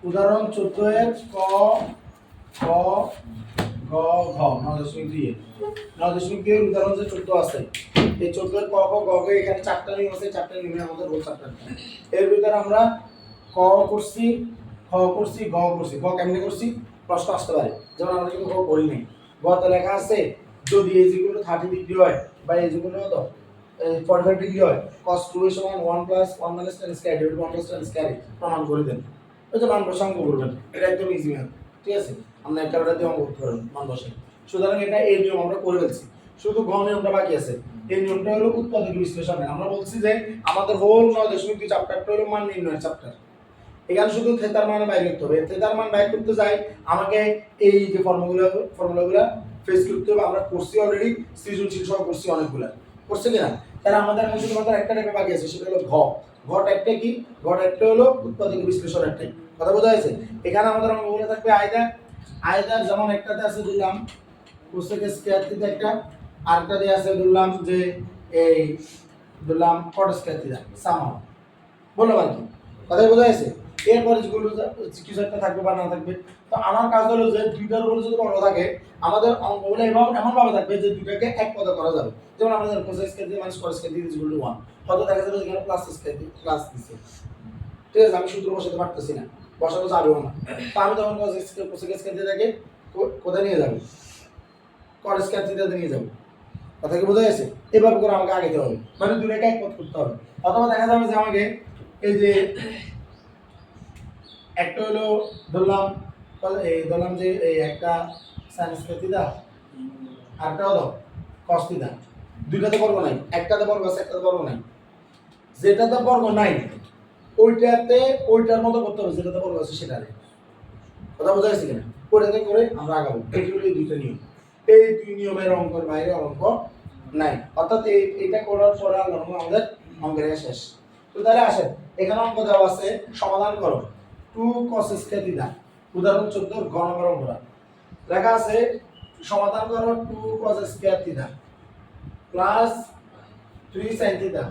উদাহরণ 14 এর ক খ গ ঘ 9.2 এর 9.2 এর উদাহরণ যে 14 আছে এই 14 এর ক খ গ ঘ এখানে চারটা নিয়ম আছে, চারটা নিয়মে আমাদের রোল চারটা। এর ভিতরে আমরা ক করছি, খ করছি, গ করছি। গ কেমনে করছি প্রশ্ন আসতে পারে, যেমন আমরা কিন্তু গ করি নাই। গতে লেখা আছে যদি a = 30 ডিগ্রি হয় বা a = কত 45 ডিগ্রি হয় cos 2 = 1 + 1 - tan square / 1 + tan square প্রমাণ করে দেন। ওই যে মান বসা অঙ্ক করবেন, এটা একদম ইজি ম্যাথ, ঠিক আছে? আমরা একটা ওটা দিয়ে অঙ্ক করতে পারবো মান বসে। সুতরাং এটা এই নিয়ম আমরা করে ফেলছি, শুধু ঘ নিয়মটা বাকি আছে। এই নিয়মটা হলো উৎপাদক বিশ্লেষণ। আমরা বলছি যে আমাদের হোল 9.2 চ্যাপ্টারটা হলো মান নির্ণয়ের চ্যাপ্টার। এখানে শুধু থেটার মান বাইর করতে হবে। থেটার মান বাইর করতে যাই আমাকে এই যে ফর্মুলাগুলো ফেস করতে হবে। আমরা করছি অলরেডি, সৃজনশীল সহ করছি অনেকগুলা, করছে কিনা? তাহলে আমাদের এখন শুধুমাত্র একটা টাইপে বাকি আছে, সেটা হলো ঘ। ঘ টাইপটা কি? ঘ টাইপটা হলো উৎপাদক বিশ্লেষণের টাইপ। কথা বোঝা যাচ্ছে? এখানে আমাদের অঙ্কগুলো থাকবে আয়দার যেমন একটাতে আছে দিলাম কোসেক স্কয়ার থিটা একটা, আরেকটা দিয়ে আছে দিলাম যে এই দিলাম কট স্কয়ার থিটা সামা। বললাম আর কি, কথা বোঝা যাচ্ছে? এরপরে যেগুলো কিছু একটা থাকবে বা না থাকবে। তো আমার কাজ হলো যে দুইটার উপরে যদি বর্গ থাকে আমাদের অঙ্কগুলো এমন ভাবে থাকবে যে দুইটাকে এক পদে করা যাবে। যেমন আমাদের cos স্কয়ার দিয়ে - cos স্কয়ার দিয়ে = 1, হয়তো দেখা যাবে এখানে প্লাস স্কয়ার দিয়ে প্লাস দিছে, ঠিক আছে? আমি সূত্র বসাতে পারতেছি না, বসানো যাবেও না। তো আমি তখন cos স্কয়ার দিয়ে তাকে কোথায় নিয়ে যাব? cot স্কয়ার থিটাতে নিয়ে যাব। কথা কি বোঝা যাচ্ছে? এভাবে করে আমাকে আগাইতে হবে, মানে দুইটাকে এক পদ করতে হবে। অথবা দেখা যাবে যে আমাকে এই যে একটা হলো ধরলাম যে এই একটা sin স্কয়ার থিটা আর একটা হলো cos থিটা। দুইটাতে বর্গ নাই, একটাতে বর্গ আছে, একটাতে বর্গ নাই। যেটাতে বর্গ নাই ওইটাতে ওইটার মতো করতে হবে, যেটাতে বর্গ আছে সেটারে। কথা বোঝা যাচ্ছে কিনা? ওইটাতে করে আমরা আগাবো। এই হলো এই দুইটা নিয়ম। এই দুই নিয়মের অঙ্কের বাইরে অঙ্ক নাই, অর্থাৎ এইটা করার পরে আমাদের অঙ্কের শেষ। তো তাহলে আসেন, এখানে অঙ্ক দেওয়া আছে, সমাধান করো 2 cos স্কয়ার থিটা। উদাহরণ 14 ঘ নম্বর অঙ্কটা লেখা আছে সমাধান করো 2 cos square theta plus 3 sin theta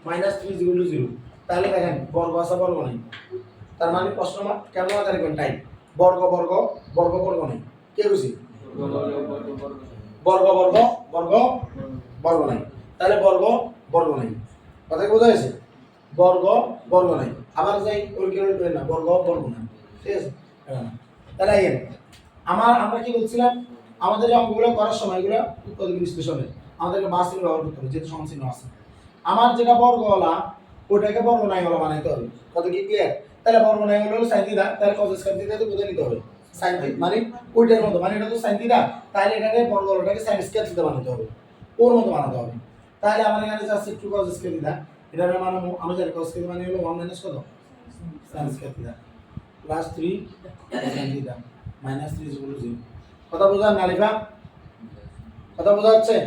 minus 3 = 0। তাহলে দেখেন বর্গ আছে, বর্গ নাই, তার মানে প্রশ্ন কেমন আকারে রাখবেন? টাইপ বর্গ বর্গ বর্গ বর্গ নাই। কে বুঝি? বর্গ বর্গ বর্গ বর্গ নাই, তাহলে বর্গ বর্গ নাই। কথা কি বোঝা যাচ্ছে? বর্গ বর্গ নাই। আবার যাই ওই কেউ না, বর্গ বর্গ নাই, ঠিক আছে? তাহলে আমরা কি বলছিলাম, আমাদের এই অঙ্কগুলো করার সময় এগুলো উৎপাদক বিশ্লেষণে আমাদেরকে বা চিহ্ন ব্যবহার করতে হবে, যেহেতু সমানচিহ্ন আছে। আমার যেটা বর্গওয়ালা ওটাকে বর্গ নাই ওলা বানাইতে হবে। কত কি ক্লিয়ার? তাহলে বর্গ নাই হলো sin থিটা, তাহলে cos স্কয়ার থিটা তো কোথায় নিতে হবে? sin থিটা মানে ওইটার মতো, মানে এটা তো sin থিটা, তাহলে এটাকে বর্গওয়ালাটাকে sin স্কয়ার থিটা বানাতে হবে, ওর মতো বানাতে হবে। তাহলে আমার এখানে যাচ্ছে 2 cos স্কয়ার থিটা, এটার মানে আমি জানি cos স্কয়ার মানে হলো 1 - কত sin square theta plus 3 sin theta minus 3 = 0। কথা বোঝা নালিফা? কথা বোঝা যাচ্ছে?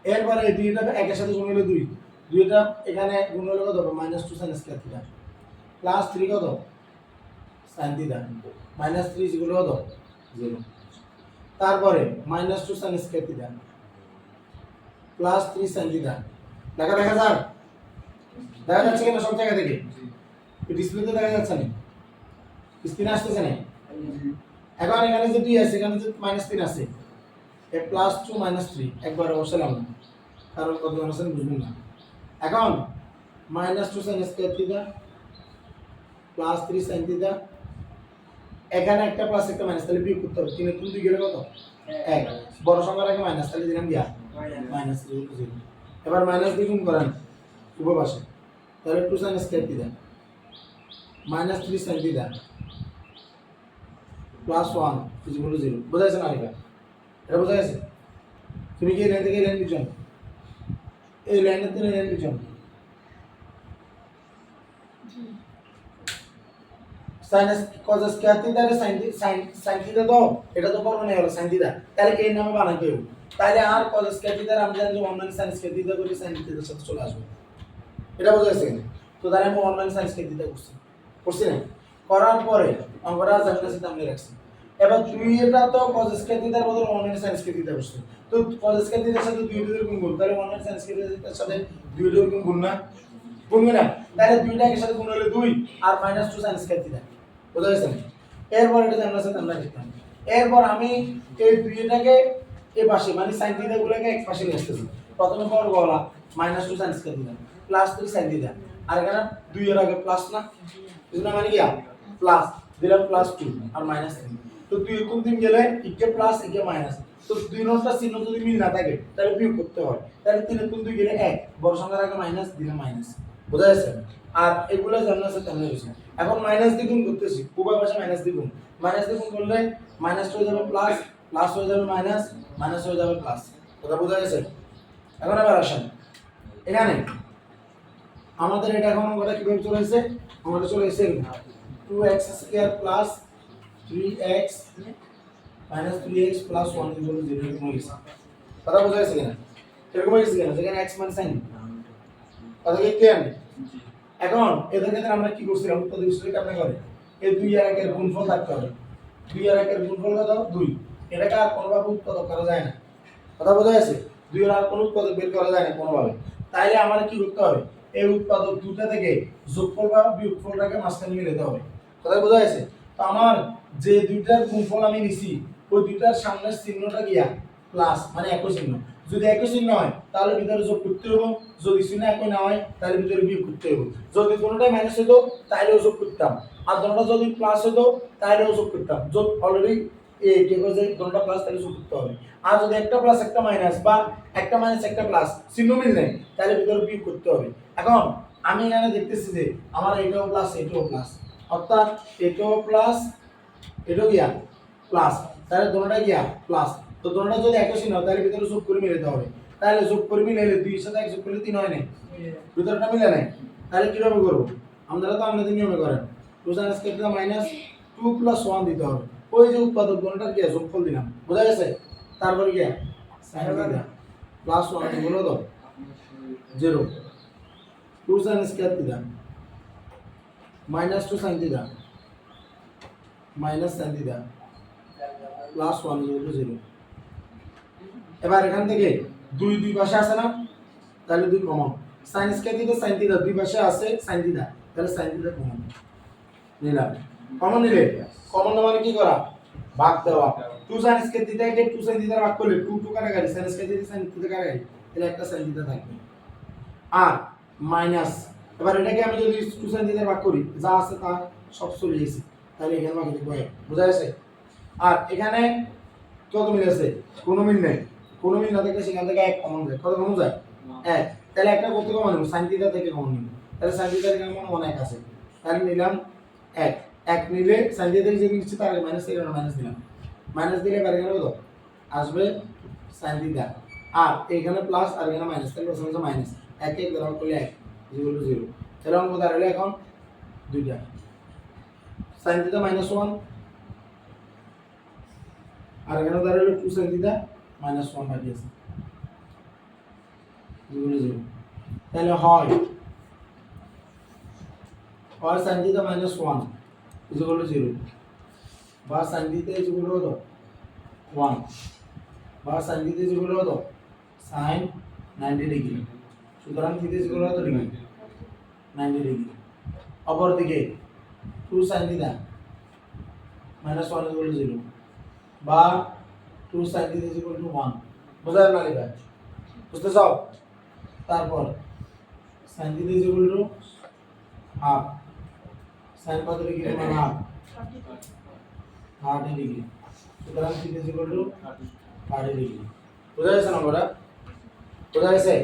এরপরে এই দুইটা একের সাথে গুণ হলে 2, দুইটা এখানে গুণ হলে কত হবে? -2 sin স্কয়ার থিটা প্লাস 3 কত sin থিটা মাইনাস 3 = কত 0। তারপরে -2 sin square theta plus 3 sin theta দেখা যাচ্ছে কিনা সব জায়গা থেকে? ডিসপ্লেতে দেখা যাচ্ছে না, স্ক্রিনে আসতেছে না? এখন এখানে যে 2 আছে, এখানে যে -3 আছে, এ +2 -3 একবার বসালাম না, কারণ কত আছে বুঝবেন না। এখন -2 sin square theta plus 3 sin theta, এখানে একটা প্লাস একটা মাইনাস, তাহলে বিয়োগ করতে হবে। 3 এর 2 গেলে কত? 1। বড় সংখ্যা রাখে মাইনাস, তাহলে দিলাম দিয়া -0। এবার মাইনাস দিয়ে গুণ করেন উভয় পাশে, তাহলে 2 sin square theta -3 sin theta plus 1 = 0। বোঝা যাচ্ছে না আরিফা? এটা বোঝা গেছে? তুমি কি লাইন থেকে লাইন দিচ্ছেন? এই লাইনের থেকে লাইন দিচ্ছেন? sin cos স্কয়ার থিটা রে sin থিটা তো এটা তো বর্গ নেই হলো sin থিটা, তাহলে এই নামে বানাইতে হবে। তাহলে আর cos স্কয়ার থিটা আমরা জানি যে 1 - sin স্কয়ার থিটা করে sin থিটার সাথে চলে আসবে। এটা বোঝা গেছে? তো তাহলে আমি 1 - sin স্কয়ার থিটা করছি না? করার পরে আমরা জানতে চাইতে আমরা রাখছি। এবার 2 এটা তো cos স্কয়ার থিটার বদলে 1 এর sin স্কয়ার থিটা বসছে, তো cos স্কয়ার থিটার সাথে 2 এর গুণ তাহলে 1 এর sin স্কয়ার থিটার সাথে 2 এর গুণ না, গুণবে না, তাহলে 2টা এর সাথে গুণ হলে 2 আর -2 sin স্কয়ার থিটা, বুঝা গেছে? এরপর এটা আমরা সাথে আমরা লিখতাম, এরপর আমি এই 2টাকে এই পাশে মানে sin থিটা গুলোকে এক পাশে নিয়ে আসতেছি, প্রথমে বর্গ হলা -2 sin square theta plus 3 sin theta, আর এখানে 2 এর আগে প্লাস না, এজন্য মানে কি প্লাস দিলাম +2 আর -3, তো 2 কোন দিন গেলে একে প্লাস একে মাইনাস, তো দুই নটা চিহ্ন যদি মিল না থাকে তাহলে বিয়োগ করতে হয়, তাহলে 3 কোন 2 গেলে 1, বড় সংখ্যার আগে মাইনাস দিলাম মাইনাস, বুঝা গেছে? আর এগুলো জানা আছে তেমন হইছে, এখন মাইনাস দিয়ে গুণ করতেছি, উভয় পাশে মাইনাস দিয়ে গুণ, মাইনাস দিয়ে গুণ করলে মাইনাস হয়ে যাবে প্লাস, প্লাস হয়ে যাবে মাইনাস, মাইনাস হয়ে যাবে প্লাস, কথা বোঝা গেছে? এখন আবার আসেন এখানে আমাদের এটা এখন অঙ্কটা কিভাবে চলে এসেছে, আমাদের চলে এসেছে 2x square plus 3x minus 3x plus 1 0 এরকম হয়ে গেছে, কথা বোঝা গেছে কিনা? এরকম হয়ে গেছে কিনা, যেখানে x মানে sin, কথা কি ক্লিয়ার? এখন এদের ক্ষেত্রে আমরা কি করছিলাম, উৎপাদক বিশ্লেষণ আপনি করে এই 2 আর 1 এর গুণফল থাকতে হবে, 2 আর 1 এর গুণফল কত 2, এটাকে আর কোনোভাবে উৎপাদক করা যায় না, কথা বোঝা গেছে? 2 এর আর কোনো উৎপাদক বের করা যায় না কোনোভাবে, তাইলে আমাদের কি করতে হবে, এই উৎপাদক দুটো থেকে যোগফল বা বিয়োগফলটাকে মাঝখানে নিয়ে নিতে হবে, কথা বোঝা গেছে? তো আমার যে দুইটার গুণফল আমি নিছি ওই দুইটার সামনের চিহ্নটা গিয়া প্লাস মানে একই চিহ্ন, যদি একই চিহ্ন হয় তাহলে ভিতরে যোগ করতে হবে, যদি চিহ্ন একই না হয় তাহলে ভিতরে বিয়োগ করতে হবে, যদি কোনোটাই মাইনাস হতো তাহলেও যোগ করতাম, আর কোনোটা যদি প্লাস হতো তাহলেও যোগ করতাম, যোগ অলরেডি এই কি কইছে কোনটা প্লাস তাহলে যোগ করতে হবে, আর যদি একটা প্লাস একটা মাইনাস বা একটা মাইনাস একটা প্লাস চিহ্ন মিল নেই তাহলে ভিতরে বিয়োগ করতে হবে। এখন আমি এখানে দেখতেছি যে আমার এটাও প্লাস এটাও প্লাস, অর্থাৎ এটাও প্লাস এটাও গিয়া প্লাস, তাহলে দুটোটা গিয়া প্লাস, তো দুটোটা যদি একই চিহ্ন তাহলে ভিতরে যোগ করে মিলাতে হবে, তাহলে যোগ করে মিলাইলে 2 এর সাথে 1 যোগ করলে 3 হয় না, ভিতরটা মিলে নাই, তাহলে কিভাবে করব, আপনারা তো আপনাদের নিয়মে করেন, 2 sin স্কয়ার থিটা মাইনাস 2 + 1 দিতে হবে, ওই যে উৎপাদক দুটোটার কি যোগফল দিলাম, বোঝা গেছে? তারপরে কি sin থিটা প্লাস 1 হলো তো 0, 2 sin square theta minus 2 sin theta minus sin theta plus 1 0। এবার এখান থেকে 2 দুই পাশে আছে না, তাহলে 2 common, sin square theta sin theta দুই পাশে আছে sin থিটা, তাহলে sin থিটা কমন নিলাম, কমন নিলে কমন মানে কি করা, ভাগ দেওয়া, 2 sin স্কয়ার থিটা কে 2 sin থিটা ভাগ করলে 2 2 কাটাকাটি, sin square theta sin theta কাটাকাটি, তাহলে একটা sin থিটা থাকবে, আর মাইনাস, এবার এটাকে আমি যদি 2 sin থিটা ভাগ করি যা আছে তা সব চলে যাচ্ছে, তাহলে এখানে বাকি থাকবে 1, বোঝা গেছে? আর এখানে কত মিল আছে, কোনো মিল নেই, কোনো মিল না থাকলে সেখান থেকে 1 কমন যায়, কত কমন যায় 1, তাহলে একটা করতে কমন নেব sin থিটা থেকে কমন নেব, তাহলে sin থিটা থেকে কমন 1 আছে, তাহলে নিলাম 1, 1 নিলে sin থিটা থেকে যে নিচ্ছে তার মাইনাস থেকে মাইনাস দিলাম, মাইনাস দিলে বাইরে গেল কত আসবে sin থিটা, আর এখানে প্লাস আর এখানে মাইনাস, তাহলে বসে মাইনাস 1 1 দ্বারা করলে 1 0 0, তাহলে অঙ্ক দাঁড়ালো এখন দুইটা sin থিটা -1 আর এখানে দাঁড়ালো 2 sin থিটা -1 বাকি আছে 0 0, তাহলে হয় sin থিটা -1 0 বা sin থিটা 1 বা sin থিটা sin 90 ডিগ্রি, সুতরাং থিটা ডিগ্রি 90 ডিগ্রি, অপরদিকে 2 sin থিটা -1 0 বা 2 sin থিটা 1, বোঝা না লেখা, বুঝতে চাও? তারপর sin থিটা হাফ, sin কত ডিগ্রি মানে হাফ 30 ডিগ্রি, সুতরাং থিটা 30 ডিগ্রি, বোঝা গেছে না বড়া? বোঝা গেছে?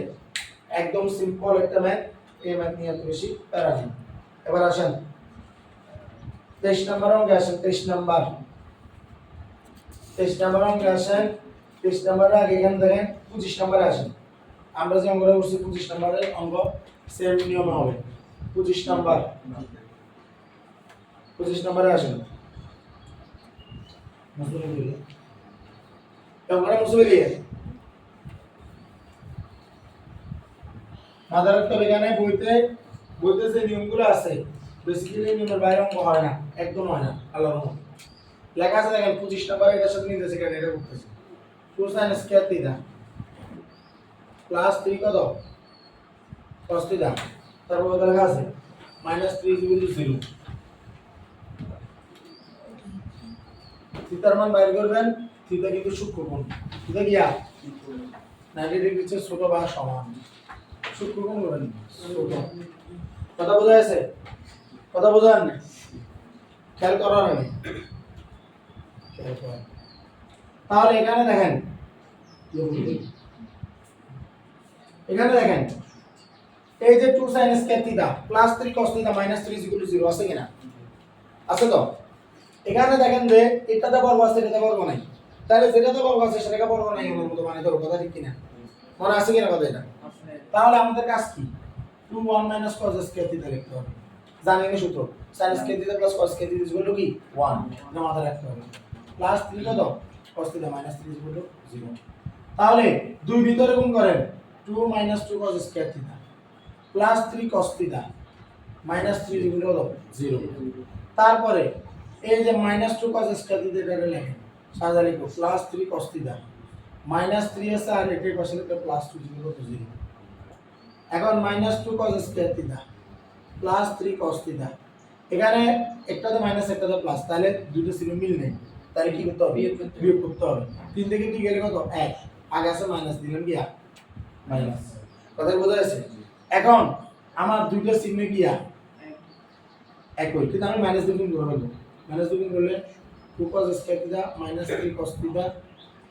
একদম সিম্পল একটা ম্যাথ, এই ম্যাথ নিয়ে এত বেশি প্যারা নেই। এবার আসেন 23 নম্বর অঙ্কে আসেন, 23 নম্বর অঙ্কে আসেন, 23 নম্বরে আগে এখানে দেখেন 25 নম্বরে আসেন, আমরা যে অঙ্কটা করছি 25 নম্বরের অঙ্ক সেম নিয়মে হবে, 25 নম্বরে আসেন, মাথার রাখতে হবে এখানে বইতে যে নিয়মগুলো আছে বেসিক্যালি নিয়মের বাইরে অঙ্ক হয় না, একদম হয় না আল্লাহর রহমত। লেখা আছে দেখেন 25 নাম্বার এটার সাথে মিলতেছে কেন এটা করতেছে 2 sin স্কয়ার থিটা প্লাস 3 কত cos থিটা তারপর কত লেখা আছে -3 0 থিটার মান বাইর করবেন থিটা কিন্তু সূক্ষ্মকোণ থিটা কি 90 ডিগ্রি চেয়ে ছোট বা সমান সূক্ষ্মকোণ করবেন ছোট কথা বোঝা যাচ্ছে কথা বোঝান না খেয়াল করার নেই তাহলে এখানে দেখেন এই যে 2 sin square theta plus 3 cos theta minus 3 0 আছে কিনা আছে তো এখানে দেখেন যে এটাতে বর্গ আছে এটাতে বর্গ নাই তাহলে যেটাতে বর্গ আছে সেটাকে বর্গ নাই এর মতো মানে ধরো কথা ঠিক কিনা মনে আছে কিনা কথা এটা তাহলে আমাদের কাজ কি 2 1 cos স্কয়ার থিটা লিখতে হবে জানেন এই সূত্র sin square theta plus cos square theta equal to কি 1 এটা মাথায় রাখতে হবে প্লাস 3 কত cos theta minus 3 equal to 0 তাহলে দুই ভিতরে গুণ করেন 2 2 cos square theta plus 3 cos theta minus 3 equal to 0 তারপরে এই যে -2 cos স্কয়ার থিটা এটা লেখেন সাজা লিখো প্লাস 3 cos থিটা মাইনাস 3 আছে আর এটার পাশে লিখো প্লাস 2 ইকুয়াল টু 0 এখন -2 cos square theta plus 3 cos theta এখানে একটাতে মাইনাস একটাতে প্লাস তাহলে দুটো চিহ্ন মিল নেই তাহলে কি করতে হবে বিয়োগ করতে হবে 3 থেকে 2 গেলে কত 1 আগে আছে মাইনাস দিলাম কি মাইনাস কথা বোঝা যাচ্ছে এখন আমার দুটো চিহ্ন কি একই কিন্তু আমি মাইনাস দিয়ে গুণ করব মাইনাস দিয়ে গুণ করলে 2 cos square theta minus 3 cos theta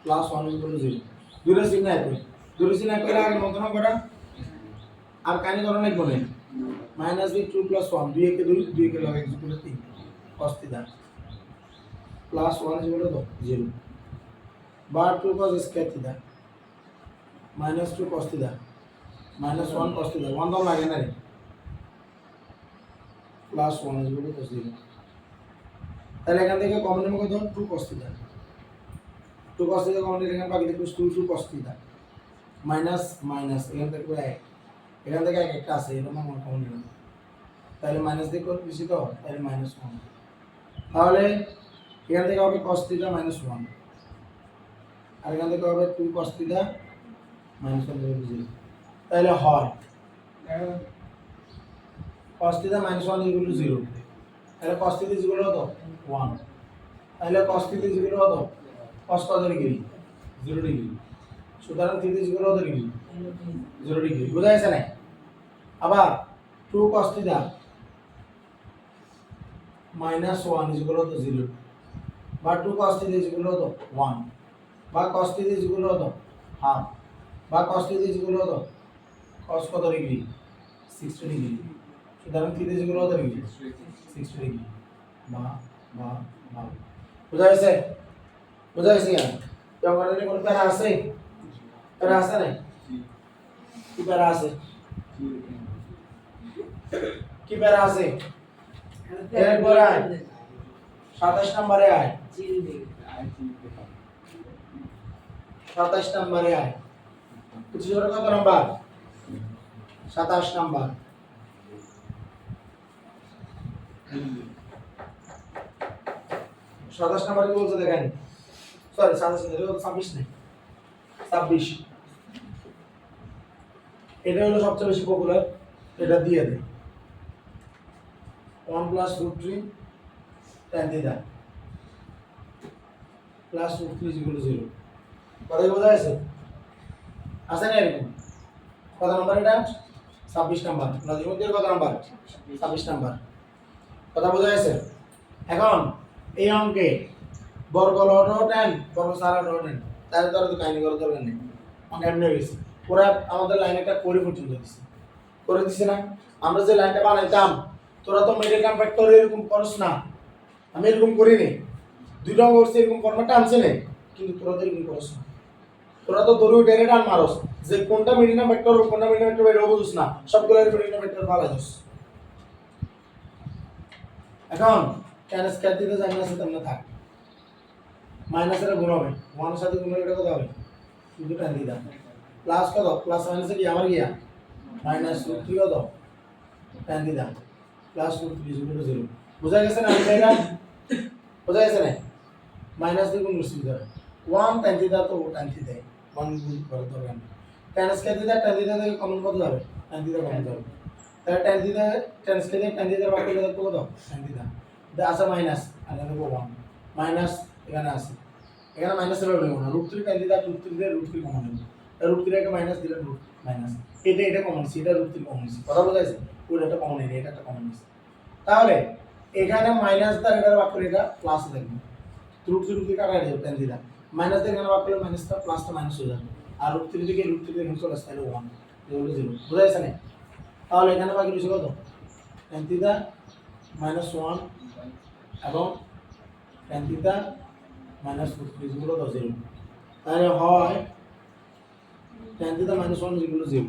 plus 1 equal to 0 দুটো চিহ্ন একই দুটো চিহ্ন একই আগে মন্তনা করা আর কানে করণ লিখব না মাইনাস 2 প্লাস 1 2 কে 2 2 কে লগে equal to 3 cos theta plus 1 equal to 0 bar 2 cos square theta minus 2 cos theta minus 1 cos theta 1 দাও লাগে না রে প্লাস 1 ইকুয়াল টু 0 তাহলে এখান থেকে কমন নেব কত 2 cos theta 2 cos theta common নিলে এখানে বাকি থাকবে 2 cos থিটা মাইনাস মাইনাস এখান থেকে 1 এখান থেকে একটা আছে এটা আমরা কমন নিলাম তাহলে মাইনাস দিয়ে কোন বেশি তো তাহলে -1 তাহলে এখান থেকে হবে cos থিটা -1 আর এখান থেকে হবে 2 cos থিটা -1 0 তাহলে হয় cos থিটা -1 0 তাহলে cos থিটা ইকুয়াল কত 1 তাহলে cos থিটা ইকুয়াল কত cos কত ডিগ্রি 0 ডিগ্রি সুতরাং থিটা ইকুয়াল কত ডিগ্রি 0 ডিগ্রি বুঝা গেছে না আবার 2 cos থিটা -1 ইকুয়াল কত 0 বা 2 cos থিটা ইকুয়াল কত 1 বা cos থিটা ইকুয়াল কত হাফ বা cos থিটা ইকুয়াল কত cos কত ডিগ্রি 60 ডিগ্রি সুতরাং থিটা ইকুয়াল কত ডিগ্রি 60 ডিগ্রি বা বা বা বুঝা গেছে কি জঙ্গলে কোন প্যারা আছে না কি প্যারা আছে এরপর আয় 27 নম্বরে আয় 27 নম্বরে আয় কিছু জোরে কত নাম্বার 27 নাম্বার 27 নাম্বার কি বলছে দেখেন সরি 26 নেই 26 এটা হলো সবচেয়ে বেশি পপুলার এটা দিয়ে দেয় 1 plus √3 tan theta plus √3 is equal to 0 কথা বোঝা গেছে আছে না এরকম কত নাম্বার এটা 26 নাম্বার নাজিমুদ্দিনের কত নাম্বার 26 নাম্বার কথা বোঝা গেছে এখন এই অঙ্কে বর্গ লটাও 10 বর্গ সারাটাও 10 তাহলে তো কাহিনী করার দরকার নেই অঙ্ক এমনি হয়ে গেছে পুরো আমাদের লাইন একটা করে পর্যন্ত দিছে না আমরা যে লাইনটা বানাইতাম তোরা তো মেডিকেল ফ্যাক্টর এরকম করছ না আমি এরকম করিনি দুইটা করছি এরকম ফরম্যাটটা আনছে না কিন্তু তোরা তো এরকম করছ না তোরা তো দড়ি ডাইরেক্ট আন মারস যে কোনটা মেডিকেল ফ্যাক্টর কোনটা মেডিকেল ফ্যাক্টর বের হবুস না সবগুলো মেডিকেল ফ্যাক্টর ভালো দোস এখন tan স্কয়ার দিতে জানি আছে তোমরা থাক মাইনাসের গুণ হবে 1 এর সাথে গুণ হলে কত হবে শুধু tan দিদা প্লাস কত প্লাস মাইনাসে কি আমার গিয়া -√3 কত tan দিদা প্লাস √3 0 বোঝা গেছে না এটা বোঝা গেছে না মাইনাস দিয়ে গুণ করছি ধর 1 tan থিটা তো tan থিটা 1 গুণ করে ধরেন tan square theta tan theta থেকে কমন কত যাবে tan থিটা কমন যাবে তাহলে tan স্কয়ার tan থিটা বাদ দিলে কত দাও tan থিটা আছে মাইনাস আর এখানে 1 মাইনাস এখানে আছে এখানে মাইনাস এর নেব না √3 tan থিটা √3 দিয়ে √3 কমন নেব √3 কে মাইনাস দিলে √ মাইনাস এটা কমন সেটা √3 কমন আছে কথা বোঝা যাচ্ছে পুরোটা কমন নেই এটা একটা কমন আছে তাহলে এখানে মাইনাস দ্বারা এটা ভাগ করে এটা প্লাস থাকবে √3 কাটা যাবে tan থিটা মাইনাস দিয়ে এখানে ভাগ করলে মাইনাসটা প্লাসটা মাইনাস হয়ে যাবে আর √3 থেকে গুণ চলে আসলে 1 এগুলো 0 বোঝা যাচ্ছে না তাহলে এখানে বাকি রয়েছে কত tan থিটা -1 এবং tan থিটা -√3 গুলো 0 তাহলে হয় tan থিটা -1 0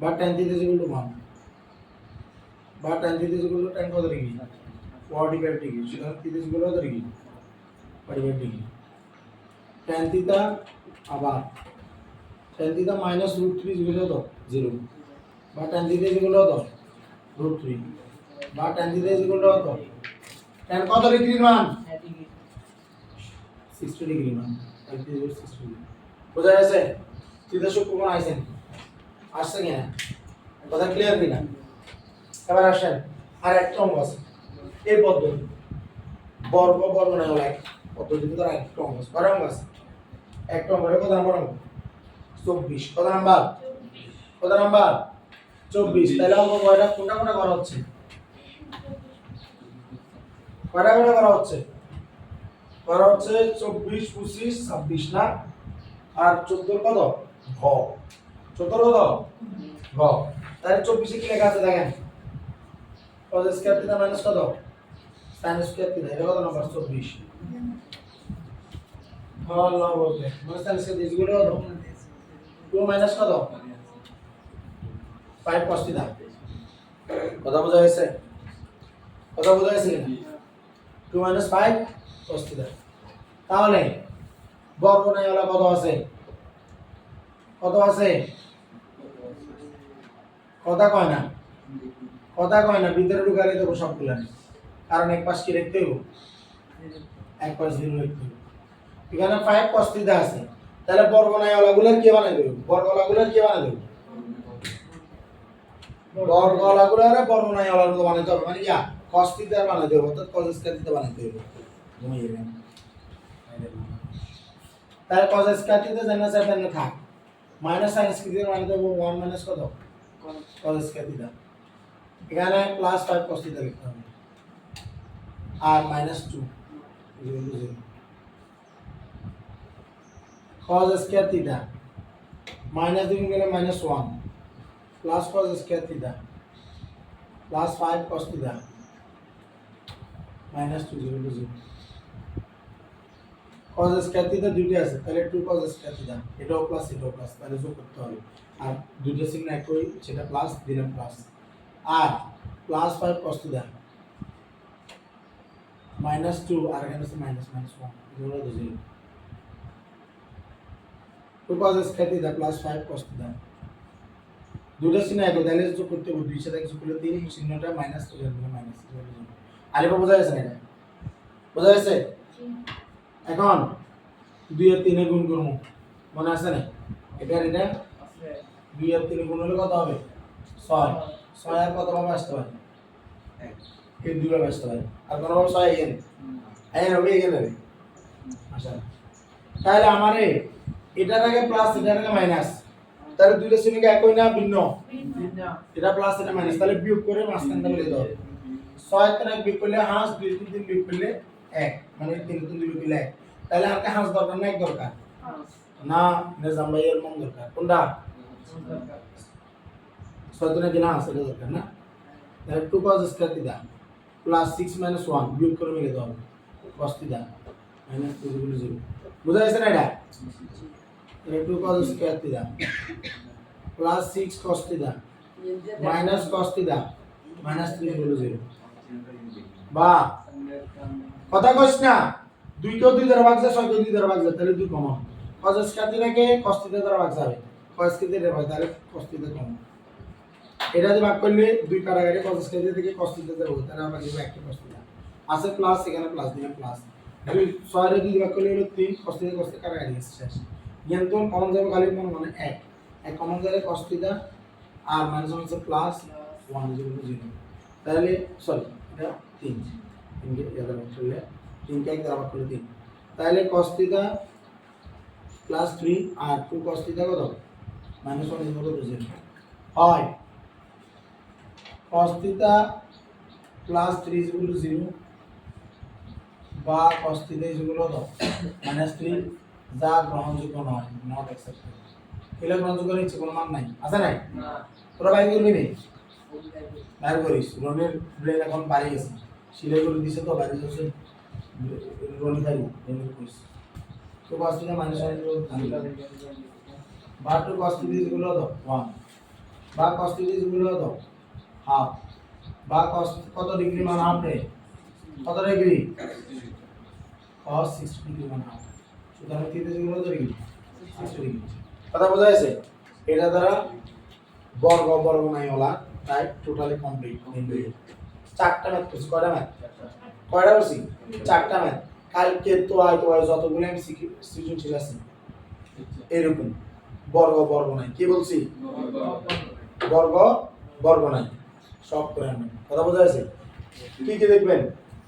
বা tan থিটা 1 বা tan থিটা tan কত ডিগ্রি 45 ডিগ্রি সুতরাং থিটা কত ডিগ্রি 45 ডিগ্রি tan থিটা আবার tan থিটা -√3 কত 0 বা tan থিটা কত √3 বা tan থিটা কত tan কত ডিগ্রির মান 60 ডিগ্রি মান 60 ডিগ্রি বোঝা গেছে থিটা সূত্র কোন আইছেন আসছে কিনা কথা ক্লিয়ার কিনা এবার আসেন আর একটা অঙ্ক আছে এই পদ্ধতি বর্গ না হলো এক পদ্ধতিতে তো একটা অঙ্ক আছে কত অঙ্ক আছে একটা অঙ্ক কত নাম্বার অঙ্ক 24 কত নাম্বার 24 তাহলে অঙ্ক কয়টা কোনটা করা হচ্ছে কয়টা করা হচ্ছে 24 25 26 না আর 14 কত ঘ 14 কত ঘ তাহলে 24 এ কি লেখা আছে দেখেন cos স্কয়ার থিটা মাইনাস কত sin স্কয়ার থিটা এটা কত নাম্বার 24 হলো বলতে মানে sin স্কয়ার থিটা গুলো কত 2 মাইনাস কত 5 cos থিটা কথা বোঝা গেছে কিনা 2 মাইনাস 5 cos থিটা তাহলে বর্গ নাই হলো কত আছে কথা কয় না ভিতরে ঢুকালে দেবো সবগুলা কারণ এক পাশ কি লিখতে হবে এক পাশ 0 লিখতে হবে এখানে 5 cos থিটা আছে তাহলে বর্গ নাই হলাগুলোর কি বানাই দেব বর্গ নাই হলাগুলো বানাইতে হবে মানে কি cos থিটা বানাই দেব অর্থাৎ cos স্কয়ার থিটা বানাইতে হবে তাহলে cos স্কয়ার থিটা জানা যায় তাহলে থাক মাইনাস sin স্কয়ার থিটা মানে দেব 1 মাইনাস কত cos স্কয়ার থিটা এখানে প্লাস 5 cos থিটা লিখতে হবে আর -2 0 cos স্কয়ার থিটা মাইনাস দিকে গেলে -1 plus cos square theta plus 5 cos theta -2 0 cos square theta দুইটা আছে তাহলে 2 cos স্কয়ার থিটা এটাও প্লাস তাহলে যোগ করতে হবে আর দুইটা চিহ্ন একই সেটা প্লাস দিলাম প্লাস আর প্লাস 5 cos থিটা -2 আর এখানে আছে -1 এগুলো তো 0 2 cos square theta plus 5 cos theta দুইটা চিহ্ন একই তাহলে যোগ করতে হবে দুই সাথে যোগ করলে 3 চিহ্নটা মাইনাস হয়ে যাবে মাইনাস আরেবা বোঝা গেছে না এটা বোঝা গেছে এখন 2 আর 3 এ গুণ করব মনে আছে না এটা 2 আর 3 গুণ হলে কত হবে 6 আর কত ভাবে আসতে পারে 1 এই দুই ভাবে আসতে পারে আর কোন ভাবে 6 এখানে হবে এখানে আচ্ছা তাহলে আমারে এটার আগে প্লাস এটার আগে মাইনাস তাহলে দুইটা শ্রেণী একই না ভিন্ন এটা প্লাস এটা মাইনাস তাহলে বিয়োগ করে মাঝখানটা মিলে দাও 6 থেকে বিয়োগ করলে হাঁস 2 3 বিয়োগ করলে 1 মানে 3 3 বিয়োগ করলে 1 তাহলে আর কে হাঁস দরকার না 1 দরকার না নিজাম ভাইয়ের মন দরকার কোনটা 6 থেকে কি না হাঁস এটা দরকার না তাহলে 2 cos স্কয়ার থিটা প্লাস 6 1 বিয়োগ করে মিলে দাও cos থিটা -2 0 বুঝা গেছে না এটা 2 cos square theta plus 6 cos theta minus cos theta -3 0 বা কথা কইছ না 2 কেও 2 দ্বারা ভাগ যায় 6 কেও 2 দ্বারা ভাগ যায় তাহলে 2 কমন cos স্কয়ার থিটাকে cos থিটা দ্বারা ভাগ যাবে cos থিটা দ্বারা ভাগ তাহলে cos থিটা কমন এটা দিয়ে ভাগ করলে 2 কাটাকাটি cos স্কয়ার থিটা থেকে cos থিটা দ্বারা হবে তাহলে আমরা লিখব একটা cos থিটা আছে প্লাস এখানে প্লাস দিলাম প্লাস তাহলে 6 রে 2 ভাগ করলে হলো 3 cos থিটা cos থিটা কাটা গেছে শেষ নিয়ন্ত্রণ কমন যাবে খালি মানে 1 কমন যাবে cos থিটা আর মাইনাস হচ্ছে প্লাস 1 0 তাহলে সরি এটা 3 কে এর ভাগ করলে 3 কে 1 দ্বারা ভাগ করলে 3 তাহলে cos থিটা প্লাস 3 আর 2 cos থিটা কত মাইনাস 1 0 হয় cos থিটা প্লাস 3 0 বা cos থিটা কত মাইনাস 3 যা গ্রহণযোগ্য নয় নট অ্যাকসেপ্টেড এগুলো গ্রহণযোগ্য নিচ্ছে কোনো মান নাই আছে নাই না তোরা বাইর করবি নি বাইর করিস রনের ব্রেন এখন বাড়ি গেছে সিলাই করে দিছে তো বাইরে যাচ্ছে রনি বাইরে রনি কইস তো cos থিটা মাইনাস 1 বা 2 cos থিটা কত 1 বা cos থিটা কত হাফ বা cos কত ডিগ্রি মান হাফ রে কত ডিগ্রি cos 60 ডিগ্রি মান হাফ সুতরাং থিটা কত ডিগ্রি 60 ডিগ্রি কথা বোঝা গেছে এটা দ্বারা বর্গ নাই ওলা তাই টোটালি কমপ্লিট চারটা ম্যাথ করছি কয়টা করছি চারটা ম্যাথ কালকে তো যতগুলো আমি সৃজনশীল আছে এরকম বর্গ নাই কি বলছি বর্গ নাই সব করে আনবেন কথা বোঝা গেছে কি কি দেখবেন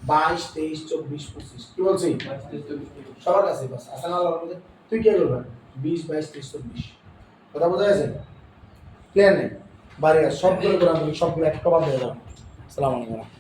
22 23 24 25 কি বলছি সবার কাছে বাস আসান আল্লাহর মধ্যে তুই কি করবে 20 22 23 24 কথা বোঝা গেছে ক্লিয়ার নেই বাড়ি সবগুলো করে সবগুলো একটা বাদ দিয়ে দাও আসসালামু আলাইকুম